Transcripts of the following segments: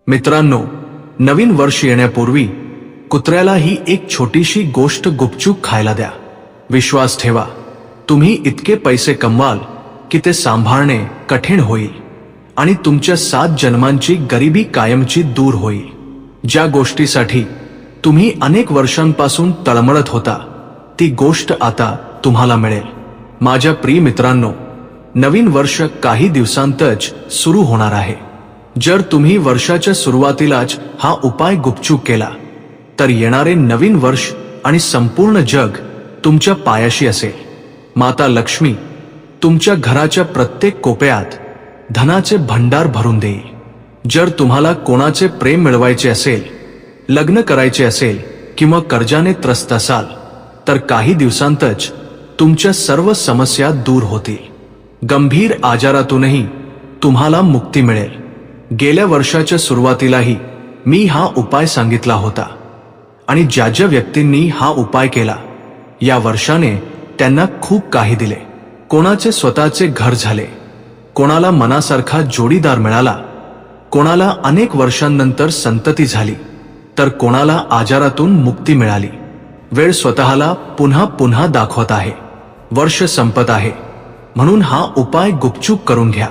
मित्रांनो, नवीन वर्ष येण्यापूर्वी कुत्र्याला ही एक छोटीशी गोष्ट गुपचूप खायला द्या. विश्वास ठेवा, तुम्ही इतके पैसे कमवाल की ते सांभाळणे कठीण होईल आणि तुमच्या 7 जन्मांची गरिबी कायमची दूर होईल. ज्या गोष्टीसाठी तुम्ही अनेक वर्षांपासून तळमळत होता, ती गोष्ट आता तुम्हाला मिळेल. माझ्या प्रिय मित्रांनो, नवीन वर्ष काही दिवसांतच सुरू होणार आहे. जर तुम्ही वर्षाच्या सुरुवातीलाच हा उपाय गुपचूप केला तर येणारे नवीन वर्ष आणि संपूर्ण जग तुमच्या पायाशी असेल. माता लक्ष्मी तुमच्या घराच्या प्रत्येक कोपऱ्यात धनाचे भंडार भरून देईल. जर तुम्हाला कोणाचे प्रेम मिळवायचे असेल, लग्न करायचे असेल किंवा कर्जाने त्रस्त असाल तर काही दिवसांतच तुमच्या सर्व समस्या दूर होतील. गंभीर आजारातूनही तुम्हाला मुक्ती मिळेल. गेल्या वर्षाच्या सुरुवातीलाही मी हा उपाय सांगितला होता आणि ज्या ज्या व्यक्तींनी हा उपाय केला, या वर्षाने त्यांना खूप काही दिले. कोणाचे स्वतःचे घर झाले, कोणाला मनासारखा जोडीदार मिळाला, कोणाला अनेक वर्षांनंतर संतती झाली, तर कोणाला आजारातून मुक्ती मिळाली. वेळ स्वतःला पुन्हा पुन्हा दाखवत आहे. वर्ष संपत आहे, म्हणून हा उपाय गुपचूप करून घ्या.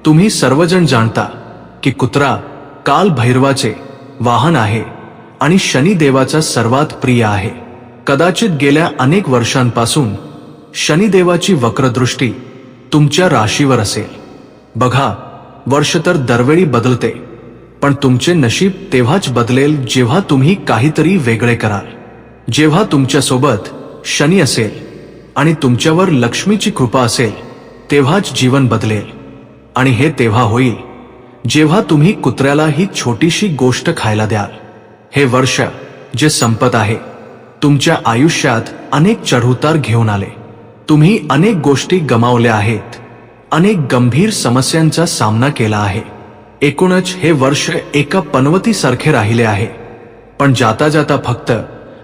तुम्ही सर्वजण जाणता की कुत्रा काल भैरवाचे वाहन आहे आणि शनिदेवाचा सर्वात प्रिय आहे. कदाचित गेल्या अनेक वर्षांपासून शनिदेवाची वक्रदृष्टी तुमच्या राशीवर असेल. बघा, वर्ष तर दरवेळी बदलते, पण तुमचे नशीब तेव्हाच बदलेल जेव्हा तुम्ही काहीतरी वेगळे कराल. जेव्हा तुमच्यासोबत शनी असेल आणि तुमच्यावर लक्ष्मीची कृपा असेल, तेव्हाच जीवन बदलेल. आणि हे तेव्हा होईल जेव्हा तुम्ही कुत्र्याला ही छोटीशी गोष्ट खायला द्याल. हे वर्ष जे संपत आहे, तुमच्या आयुष्यात अनेक चढउतार घेऊन आले. तुम्ही अनेक गोष्टी गमावल्या आहेत, अनेक गंभीर समस्यांचा सामना केला आहे. एकूणच हे वर्ष एका पनवतीसारखे राहिले आहे. पण जाता जाता फक्त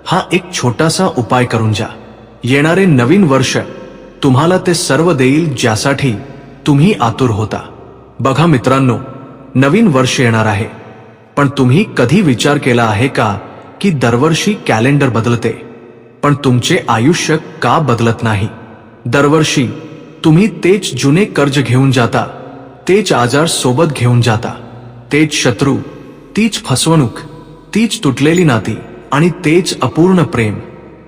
हा एक छोटासा उपाय करून जा. येणारे नवीन वर्ष तुम्हाला ते सर्व देईल ज्यासाठी तुम्ही आतुर होता. बघा मित्रांनो, नवीन वर्ष येणार आहे, पण तुम्ही कधी विचार केला आहे का की दरवर्षी कॅलेंडर बदलते, पण तुमचे आयुष्य का बदलत नाही? दरवर्षी तुम्ही तेच जुने कर्ज घेऊन जाता, तेच आजार सोबत घेऊन जाता, तेच शत्रू, तीच फसवणूक, तीच तुटलेली नाती आणि तेच अपूर्ण प्रेम.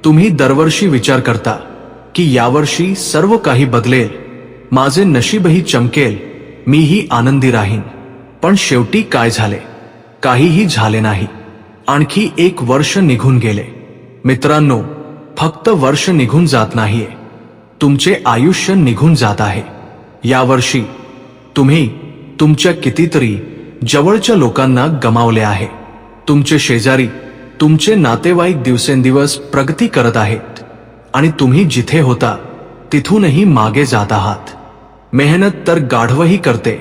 तुम्ही दरवर्षी विचार करता की यावर्षी सर्व काही बदलेल, माझे नशीबही चमकेल, मीही आनंदी राहीन. पण शेवटी काय झाले? काहीही झाले नाही. आणखी एक वर्ष निघून गेले. मित्रांनो, फक्त वर्ष निघून जात नाहीये, तुमचे आयुष्य निघून जात आहे. यावर्षी तुम्ही तुमच्या कितीतरी जवळच्या लोकांना गमावले आहे. तुमचे शेजारी, तुमचे नातेवाईक दिवसेंदिवस प्रगती करत आहेत आणि तुम्ही जिथे होता तिथूनही मागे जात आहात. मेहनत तर गाढवही करते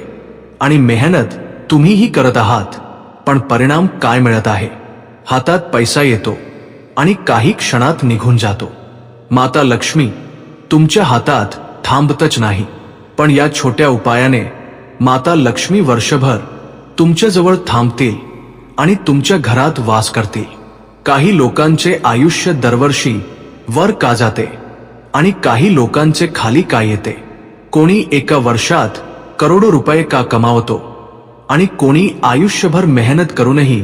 आणि मेहनत तुम्हीही करत आहात, पण परिणाम काय मिळत आहे? हातात पैसा येतो आणि काही क्षणात निघून जातो. माता लक्ष्मी तुमच्या हातात थांबतच नाही, पण या छोट्या उपायाने माता लक्ष्मी वर्षभर तुमच्याजवळ थांबतील आणि तुमच्या घरात वास करतील. काही लोकांचे आयुष्य दरवर्षी वर का जाते आणि काही लोकांचे खाली का येते? कोणी एका वर्षात करोडो रुपये का कमावतो आणि कोणी आयुष्यभर मेहनत करूनही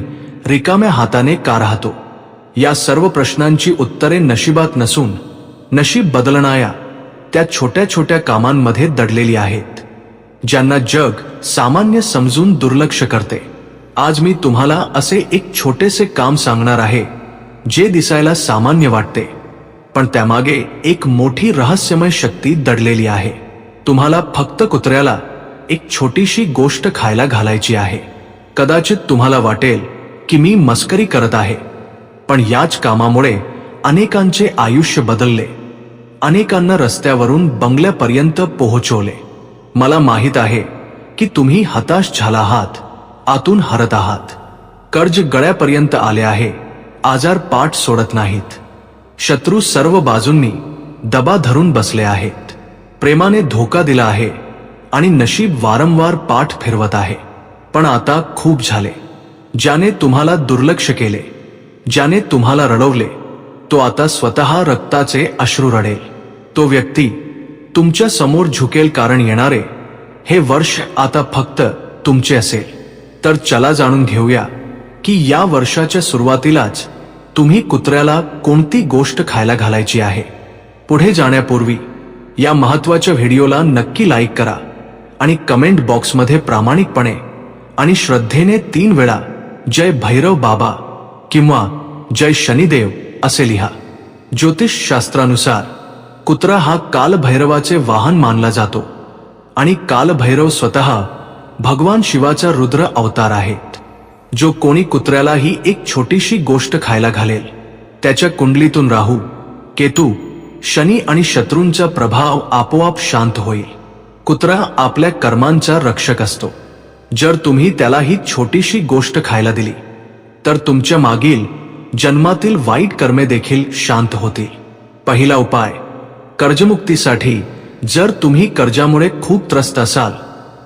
रिकाम्या हाताने का राहतो? या सर्व प्रश्नांची उत्तरे नशिबात नसून नशीब बदलणाऱ्या त्या छोट्या छोट्या कामांमध्ये दडलेली आहेत, ज्यांना जग सामान्य समजून दुर्लक्ष करते. आज मी तुम्हाला असे एक छोटेसे काम सांगणार आहे जे दिसायला सामान्य वाटते, पण त्यामागे एक मोठी रहस्यमय शक्ती दडलेली आहे. तुम्हाला फक्त कुत्र्याला एक छोटीशी गोष्ट खायला घालायची आहे. कदाचित तुम्हाला वाटेल की मी मस्करी करत आहे, पण याच कामामुळे अनेकांचे आयुष्य बदलले, अनेकांना रस्त्यावरून बंगल्यापर्यंत पोहोचवले. मला माहित आहे की तुम्ही हताश झाला आहात, आतून हरत आहात, कर्ज गळ्यापर्यंत आले आहे, आजार पाठ सोडत नाहीत, शत्रू सर्व बाजूंनी दबा धरून बसले आहेत, प्रेमाने धोका दिला आहे आणि नशीब वारंवार पाठ फिरवत आहे. पण आता खूप झाले. ज्याने तुम्हाला दुर्लक्ष केले, ज्याने तुम्हाला रडवले, तो आता स्वतः रक्ताचे अश्रू रडेल. तो व्यक्ती तुमच्या समोर झुकेल, कारण येणारे हे वर्ष आता फक्त तुमचे असेल. तर चला जाणून घेऊया की या वर्षाच्या सुरुवातीलाच तुम्ही कुत्र्याला कोणती गोष्ट खायला घालायची आहे. पुढे जाण्यापूर्वी या महत्त्वाच्या व्हिडिओला नक्की लाईक करा आणि कमेंट बॉक्समध्ये प्रामाणिकपणे आणि श्रद्धेने 3 वेळा जय भैरव बाबा किंवा जय शनिदेव असे लिहा. ज्योतिष शास्त्रानुसार कुत्रा हा कालभैरवाचे वाहन मानला जातो आणि कालभैरव स्वतः भगवान शिवाचा रुद्र अवतार आहेत. जो कोणी कुत्र्याला ही एक छोटीशी गोष्ट खायला घालेल, त्याच्या कुंडलीतून राहू, केतू, शनी आणि शत्रूंचा प्रभाव आपोआप शांत होईल. कुत्रा आपल्या कर्मांचा रक्षक असतो. जर तुम्ही त्याला ही छोटीशी गोष्ट खायला दिली तर तुमच्या मागील जन्मातील वाईट कर्मे देखील शांत होतील. पहिला उपाय, कर्जमुक्तीसाठी. जर तुम्ही कर्जामुळे खूप त्रस्त असाल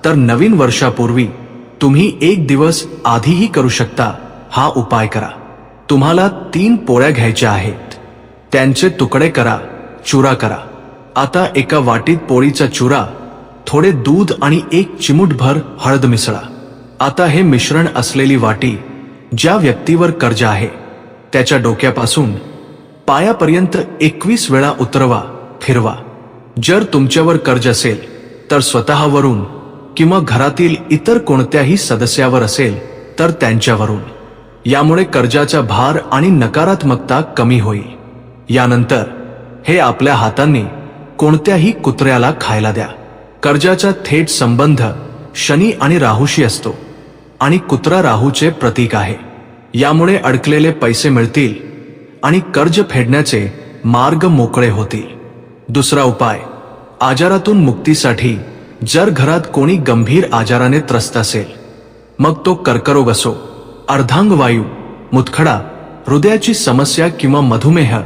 तर नवीन वर्षापूर्वी तुम्ही 1 दिवस आधीही करू शकता हा उपाय करा. तुम्हाला 3 पोळ्या घ्यायच्या आहेत. त्यांचे तुकडे करा, चुरा करा. आता एका वाटीत पोळीचा चुरा, थोडे दूध आणि 1 चिमूटभर हळद मिसळा. आता हे मिश्रण असलेली वाटी ज्या व्यक्तीवर कर्ज आहे त्याच्या डोक्यापासून पायापर्यंत 21 वेळा उतरवा, फिरवा. जर तुमच्यावर कर्ज असेल तर स्वतःवरून किंवा घरातील इतर कोणत्याही सदस्यावर असेल तर त्यांच्यावरून. यामुळे कर्जाचा भार आणि नकारात्मकता कमी होईल. यानंतर हे आपल्या हातांनी कोणत्याही कुत्र्याला खायला द्या. कर्जाचा थेट संबंध शनी आणि राहूशी असतो आणि कुत्रा राहूचे प्रतीक आहे. यामुळे अडकलेले पैसे मिळतील आणि कर्ज फेडण्याचे मार्ग मोकळे होतील. दुसरा उपाय, आजारातून मुक्तीसाठी. जर घरात कोणी गंभीर आजाराने त्रस्त असेल, मग तो कर्करोग असो, अर्धांगवायू, मुतखडा, हृदयाची समस्या किंवा मधुमेह,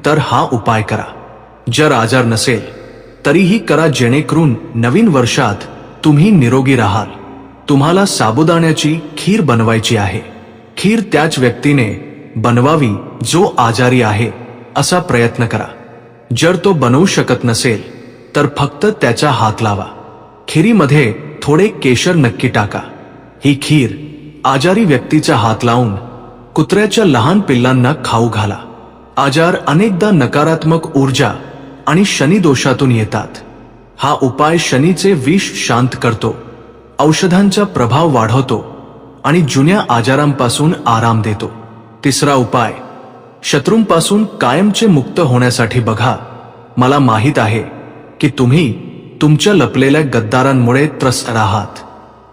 तर हा उपाय करा. जर आजार नसेल तरीही करा, जेणेकरून नवीन वर्षात तुम्ही निरोगी राहाल. तुम्हाला साबुदाण्याची खीर बनवायची आहे. खीर त्याच व्यक्तीने बनवावी जो आजारी आहे, असा प्रयत्न करा. जर तो बनवू शकत नसेल तर फक्त त्याचा हात लावा. खिरीमध्ये थोडे केशर नक्की टाका. ही खीर आजारी व्यक्तीचा हात लावून कुत्र्याच्या लहान पिल्लांना खाऊ घाला. आजार अनेकदा नकारात्मक ऊर्जा आणि शनी दोषातून येतात. हा उपाय शनीचे विष शांत करतो, औषधांचा प्रभाव वाढवतो आणि जुन्या आजारांपासून आराम देतो. तिसरा उपाय, शत्रूंपासून कायमचे मुक्त होण्यासाठी. बघा, मला माहीत आहे की तुम्ही तुमच्या लपलेल्या गद्दारांमुळे त्रस्त आहात.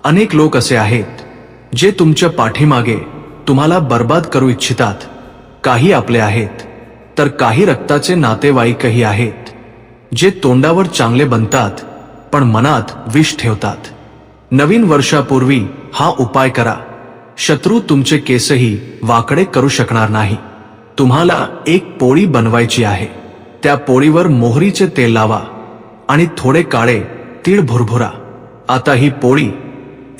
अनेक लोक असे आहेत जे तुमच्या पाठीमागे तुम्हाला बर्बाद करू इच्छितात. काही आपले आहेत तर काही रक्ताचे नातेवाईकही आहेत, जे तोंडावर चांगले बनतात पण मनात विष ठेवतात. नवीन वर्षापूर्वी हा उपाय करा. शत्रू तुमचे केसही वाकडे करू शकणार नाही. तुम्हाला एक पोळी बनवायची आहे. त्या पोळीवर मोहरीचे तेल लावा आणि थोडे काळे तीळ भुरभुरा. आता ही पोळी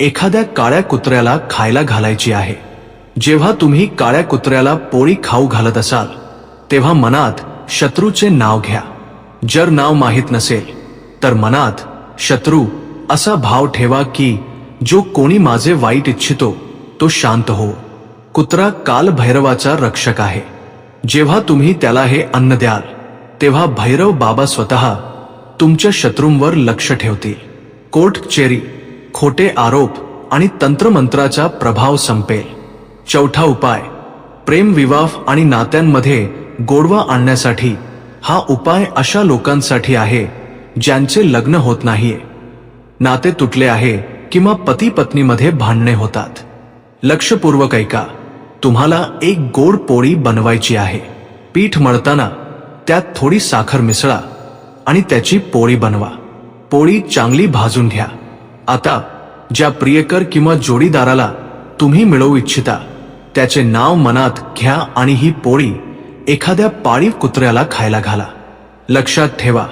एखाद्या काळ्या कुत्र्याला खायला घालायची आहे. जेव्हा तुम्ही काळ्या कुत्र्याला पोळी खाऊ घालत असाल तेव्हा मनात शत्रूचे नाव घ्या. जर नाव माहीत नसेल तर मनात शत्रू असा भाव ठेवा की जो कोणी माझे वाईट इच्छितो तो शांत हो. कुत्रा कालभैरवाचा रक्षक आहे. जेव्हा तुम्ही त्याला हे अन्न द्याल तेव्हा भैरव बाबा स्वतः तुमच्या शत्रूंवर लक्ष ठेवतील. कोर्ट कचेरी, खोटे आरोप आणि तंत्रमंत्राचा प्रभाव संपेल. चौथा उपाय, प्रेम विवाह आणि नात्यांमध्ये गोडवा आणण्यासाठी. हा उपाय अशा लोकांसाठी आहे ज्यांचे लग्न होत नाहीये, नाते तुटले आहे किंवा पती पत्नीमध्ये भांडणे होतात. लक्षपूर्वक ऐका. तुम्हाला एक गोड पोळी बनवायची आहे. पीठ मळताना त्यात थोडी साखर मिसळा आणि त्याची पोळी बनवा. पोळी चांगली भाजून घ्या. आता ज्या प्रियकर किंवा जोडीदाराला तुम्ही मिळवू इच्छिता त्याचे नाव मनात घ्या आणि ही पोळी एखाद्या पाळीव कुत्र्याला खायला घाला. लक्षात ठेवा,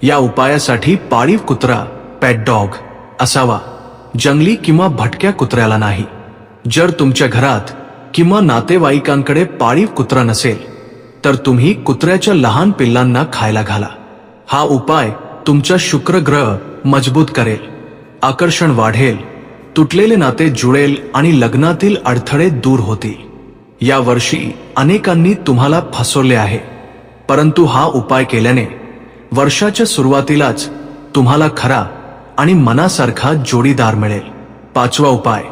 या उपायासाठी पाळीव कुत्रा, पेट डॉग असावा, जंगली किंवा भटक्या कुत्र्याला नाही. जर तुमच्या घरात किंवा नातेवाईकांकडे पाळीव कुत्रा नसेल तर तुम्ही कुत्र्याच्या लहान पिल्लांना खायला घाला. हा उपाय तुमचा शुक्र ग्रह मजबूत करेल, आकर्षण वाढेल, तुटलेले नाते जुळेल आणि लग्नातील अडथळे दूर होतील. या वर्षी अनेकांनी तुम्हाला फसवले आहे, परंतु हा उपाय केल्याने वर्षाच्या सुरुवातीलाच तुम्हाला खरा आणि मनासारखा जोडीदार मिळेल. 5वा उपाय,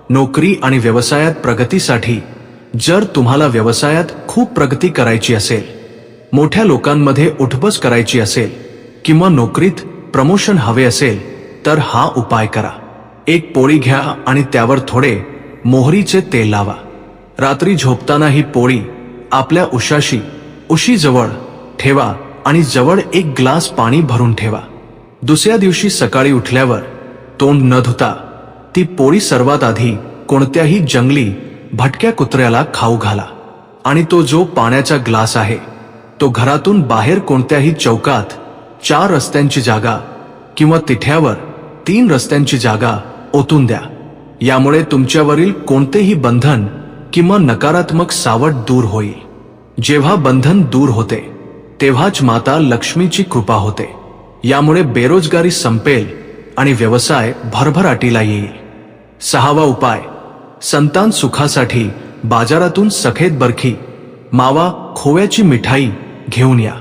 नोकरी आणि व्यवसायात प्रगतीसाठी. जर तुम्हाला व्यवसायात खूप प्रगती करायची असेल, मोठ्या लोकांमध्ये उठबस करायची असेल किंवा नोकरीत प्रमोशन हवे असेल तर हा उपाय करा. एक पोळी घ्या आणि त्यावर थोडे मोहरीचे तेल लावा. रात्री झोपताना ही पोळी आपल्या उशीजवळ ठेवा आणि जवळ एक ग्लास पाणी भरून ठेवा. दुसऱ्या दिवशी सकाळी उठल्यावर तोंड न धुता ती पोळी सर्वात आधी कोणत्याही जंगली भटक्या कुत्र्याला खाऊ घाला. आणि तो जो पाण्याचा ग्लास आहे तो घरातून बाहेर कोणत्याही चौकात 4 रस्त्यांची जागा किंवा तिठ्यावर 3 रस्त्यांची जागा ओतून द्या. यामुळे तुमच्यावरील कोणतेही बंधन किंवा नकारात्मक सावट दूर होईल. जेव्हा बंधन दूर होते तेव्हाच माता लक्ष्मीची कृपा होते. यामुळे बेरोजगारी संपेल आणि व्यवसाय भरभराटीला येईल. 6वा उपाय, संतान सुखासाठी बाजारातून सफेद बर्फी, मावा, खोव्याची मिठाई घेऊन या.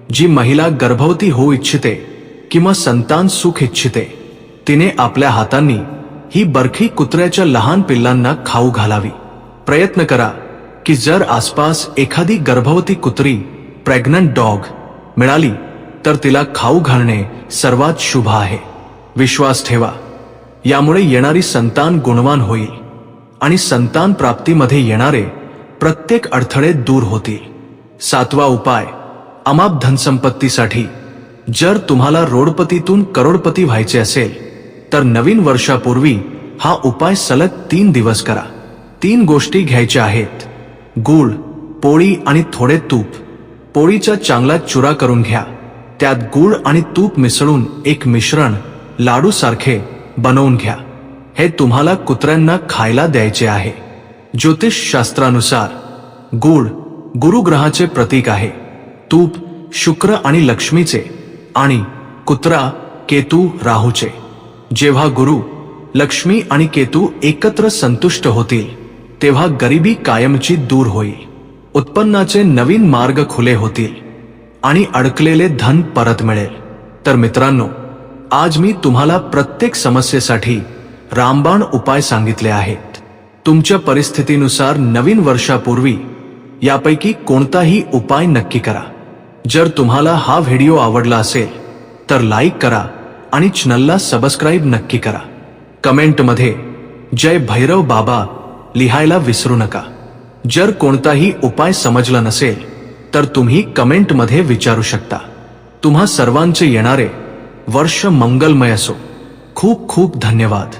जी महिला गर्भवती होऊ इच्छिते किंवा संतान सुख इच्छिते तिने आपल्या हातांनी ही बर्फी कुत्र्याच्या लहान पिल्लांना खाऊ घालावी. प्रयत्न करा की जर आसपास एखादी गर्भवती कुत्री, प्रेग्नंट डॉग मिळाली तर तिला खाऊ घालणे सर्वात शुभ आहे. विश्वास ठेवा, यामुळे येणारी संतान गुणवान होईल आणि संतान प्राप्तीमध्ये येणारे प्रत्येक अडथळे दूर होतील. 7वा उपाय, अमाप धनसंपत्तीसाठी. जर तुम्हाला रोडपतीतून करोडपती व्हायचे असेल तर नवीन वर्षापूर्वी हा उपाय सलग 3 दिवस करा. 3 गोष्टी घ्यायच्या आहेत: गूळ, पोळी आणि थोडे तूप. पोळीचा चांगला चुरा करून घ्या. त्यात गूळ आणि तूप मिसळून एक मिश्रण लाडू सारखे बनवून घ्या. हे तुम्हाला कुत्र्यांना खायला द्यायचे आहे. ज्योतिष शास्त्रानुसार गूळ गुरुग्रहाचे प्रतीक आहे, तूप शुक्र आणि लक्ष्मीचे आणि कुत्रा केतू राहूचे. जेव्हा गुरु, लक्ष्मी आणि केतू एकत्र संतुष्ट होतील तेव्हा गरिबी कायमची दूर होईल, उत्पन्नाचे नवीन मार्ग खुले होतील आणि अडकलेले धन परत मिळेल. तर मित्रांनो, आज मी तुम्हाला प्रत्येक समस्येसाठी रामबाण उपाय सांगितले आहेत. तुमच्या परिस्थितीनुसार नवीन वर्षापूर्वी यापैकी कोणताही उपाय नक्की करा. जर तुम्हाला हा व्हिडिओ आवडला असेल तर लाईक करा आणि चॅनलला सबस्क्राईब नक्की करा. कमेंटमध्ये जय भैरव बाबा लिहायला विसरू नका. जर कोणताही उपाय समजला नसेल तर तुम्ही कमेंटमध्ये विचारू शकता. तुम्हा सर्वांचे येणारे वर्ष मंगलमय असो. खूप खूप धन्यवाद.